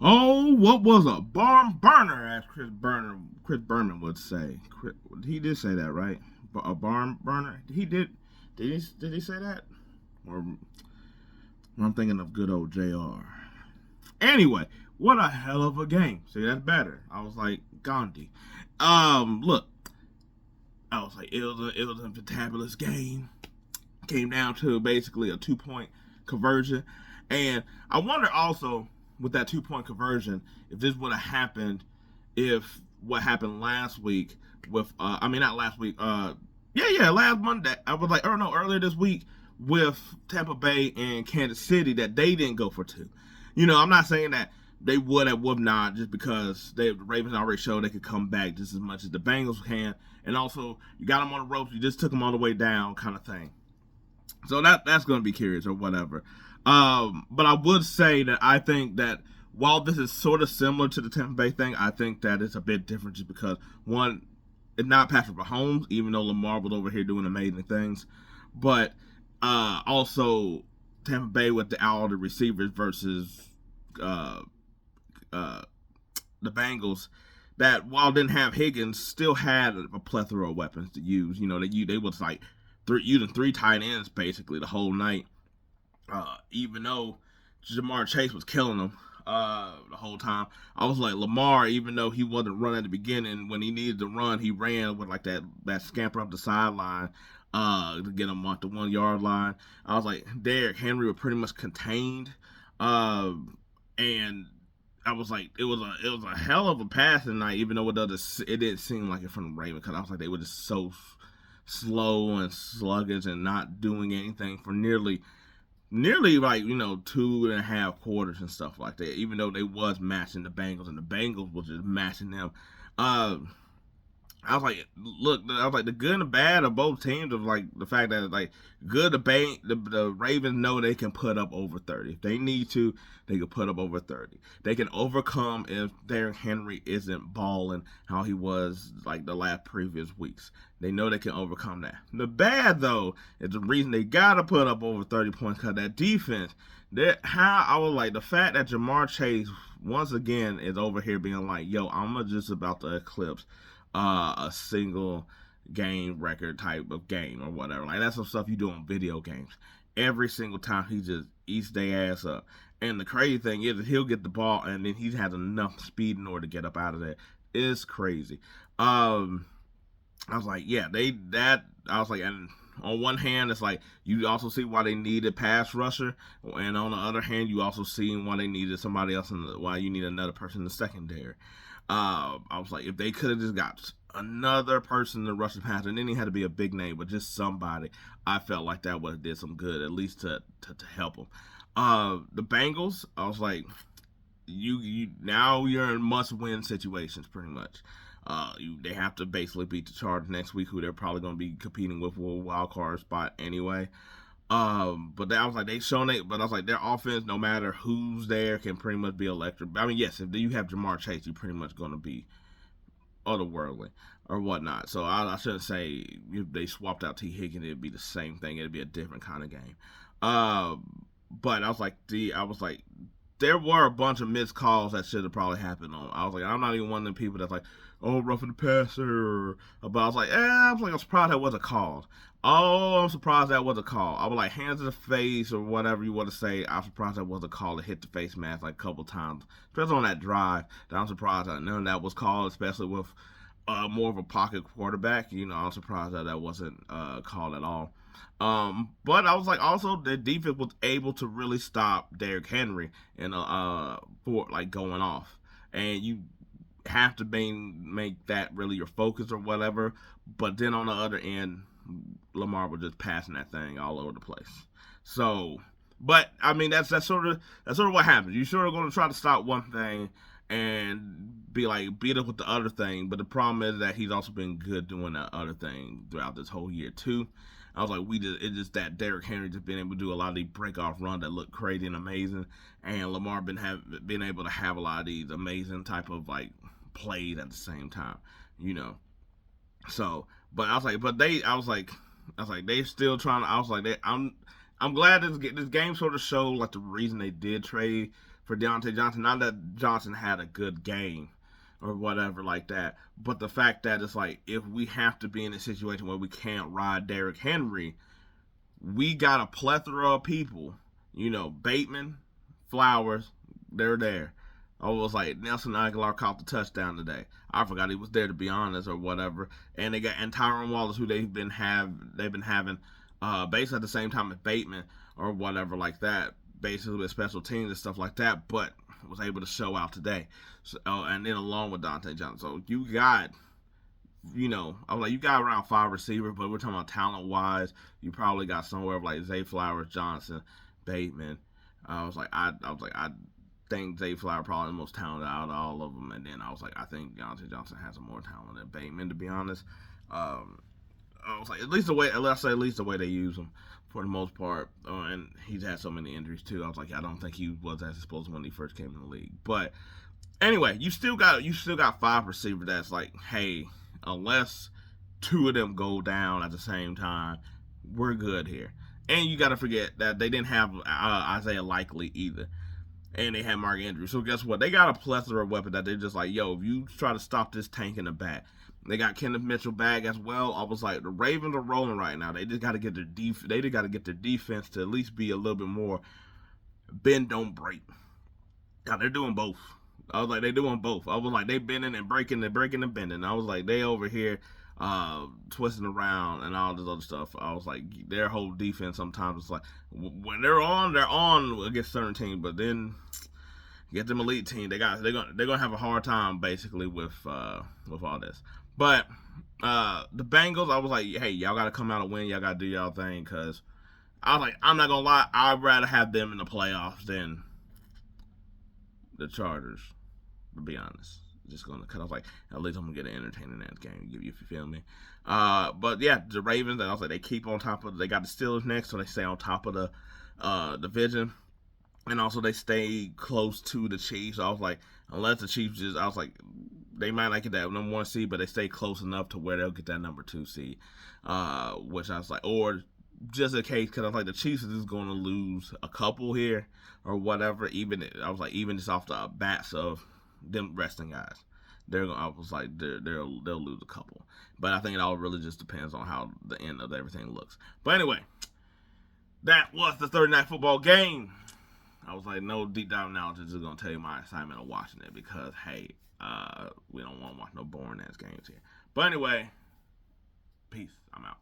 Oh, what was a barn burner, as Chris Berman would say. He did say that, right? A barn burner. He did. Did he say that? Or I'm thinking of good old Jr. Anyway, what a hell of a game. See, that's better. I was like Gandhi. Look, I was like it was a fantabulous game. Came down to basically a 2 point conversion, and I wonder also with that 2 point conversion if this would have happened if what happened last week with I mean not last week last Monday I was like or no earlier this week with Tampa Bay and Kansas City that they didn't go for two. I'm not saying that they would not just because the Ravens already showed they could come back just as much as the Bengals can, and also you got them on the ropes, you just took them all the way down kind of thing. So that's going to be curious or whatever. But I would say that I think that while this is sort of similar to the Tampa Bay thing, I think that it's a bit different just because, one, it's not Patrick Mahomes, even though Lamar was over here doing amazing things. But also Tampa Bay with all the receivers versus uh, the Bengals that while didn't have Higgins, still had a plethora of weapons to use. They was like using three tight ends basically the whole night. Even though Jamar Chase was killing them the whole time, I was like Lamar. Even though he wasn't running at the beginning, when he needed to run, he ran with like that scamper up the sideline to get him off the 1 yard line. I was like Derrick Henry was pretty much contained, and I was like, it was a hell of a passing night, even though it didn't seem like it from the Ravens because I was like they were just so slow and sluggish and not doing anything for nearly like 2.5 quarters and stuff like that. Even though they was matching the Bengals and the Bengals was just matching them. I was like, look, I was like the good and the bad of both teams of like the fact that like good the Ravens know they can put up over 30 if they need to. They can put up over 30. They can overcome if Derrick Henry isn't balling how he was like the last previous weeks. They know they can overcome that. The bad though is the reason they gotta put up over 30 points because that defense. How I was like the fact that Jamar Chase once again is over here being like, yo, I'm just about to eclipse a single game record type of game or whatever. Like that's some stuff you do on video games. Every single time he just eats their ass up. And the crazy thing is he'll get the ball and then he has enough speed in order to get up out of there. It's crazy. I was like, yeah, I was like, and on one hand, it's like you also see why they needed pass rusher, and on the other hand, you also see why they needed somebody else, why you need another person in the secondary. I was like, if they could have just got another person to rush the pass, and then he had to be a big name, but just somebody, I felt like that would have did some good, at least to help them. The Bengals, I was like, you now you're in must-win situations pretty much. They have to basically beat the Chargers next week, who they're probably going to be competing with for a wild card spot anyway. But I was like, but I was like, their offense, no matter who's there, can pretty much be electric. I mean, yes, if you have Jamar Chase, you're pretty much going to be otherworldly or whatnot. So I shouldn't say if they swapped out T. Higgins, it'd be the same thing. It'd be a different kind of game. But I was like, there were a bunch of missed calls that should have probably happened on. I was like, I'm not even one of the people that's like, oh, roughing the passer. But I was like, I'm surprised that wasn't called. Oh, I'm surprised that wasn't called. I was like, hands to the face or whatever you want to say. I'm surprised that wasn't called. It hit the face mask like a couple times, especially on that drive. That I'm surprised that none of that was called, especially with more of a pocket quarterback. I'm surprised that wasn't called at all. But I was like, also the defense was able to really stop Derrick Henry and for like going off, and you have to make that really your focus or whatever. But then on the other end, Lamar was just passing that thing all over the place. So, but I mean that's sort of what happens. You're sort of going to try to stop one thing and be like beat up with the other thing. But the problem is that he's also been good doing that other thing throughout this whole year too. I was like, it's just that Derrick Henry just been able to do a lot of these break-off runs that look crazy and amazing, and Lamar been able to have a lot of these amazing type of like plays at the same time, So, but I was like, they still trying to. I was like, I'm glad this game sort of showed like the reason they did trade for Deontay Johnson. Not that Johnson had a good game or whatever like that, but the fact that it's like if we have to be in a situation where we can't ride Derrick Henry, we got a plethora of people. Bateman, Flowers, they're there. I was like Nelson Aguilar caught the touchdown today. I forgot he was there, to be honest, or whatever. And they got Tyrone Wallace, who they've been having basically at the same time as Bateman or whatever like that, basically with special teams and stuff like that. But was able to show out today. So, and then along with Dante Johnson, so you got. I was like, you got around 5 receivers, but we're talking about talent wise, you probably got somewhere of like Zay Flowers, Johnson, Bateman. I think Zay Flowers probably the most talented out of all of them, and then I was like, I think Deontay Johnson has more talent than Bateman, to be honest. I was like, at least the way they use him for the most part, and he's had so many injuries too. I was like, I don't think he was as explosive when he first came in the league. But anyway, you still got 5 receivers that's like, hey, unless 2 of them go down at the same time, we're good here. And you got to forget that they didn't have Isaiah Likely either. And they had Mark Andrews. So guess what? They got a plethora of weapons that they're just like, yo, if you try to stop this tank in the back. They got Kenneth Mitchell back as well. I was like, the Ravens are rolling right now. They just got to get their defense to at least be a little bit more bend don't break. God, they're doing both. I was like, they doing both. I was like, they bending and breaking and bending. I was like, they over here twisting around and all this other stuff. I was like, their whole defense sometimes it's like when they're on against certain teams, but then get them elite team, they're gonna have a hard time basically with all this. But the Bengals, I was like, hey, y'all gotta come out and win. Y'all gotta do y'all thing, because I was like, I'm not gonna lie, I'd rather have them in the playoffs than the Chargers, to be honest. Just gonna cut off, like, at least I'm gonna get an entertaining ass game, if you feel me. But yeah, the Ravens, and I was like, they keep on top of. They got the Steelers next, so they stay on top of the division, and also they stay close to the Chiefs. So I was like, unless the Chiefs I was like, they might not get that number 1 seed, but they stay close enough to where they'll get that number 2 seed. Which I was like, or just in case, because I was like, the Chiefs is just going to lose a couple here or whatever. Even just off the bats of them resting guys, they'll lose a couple. But I think it all really just depends on how the end of everything looks. But anyway, that was the Thursday night football game. I was like, no deep dive analysis, just gonna tell you my assignment of watching it, because hey, we don't want to watch no boring ass games here. But anyway, peace. I'm out.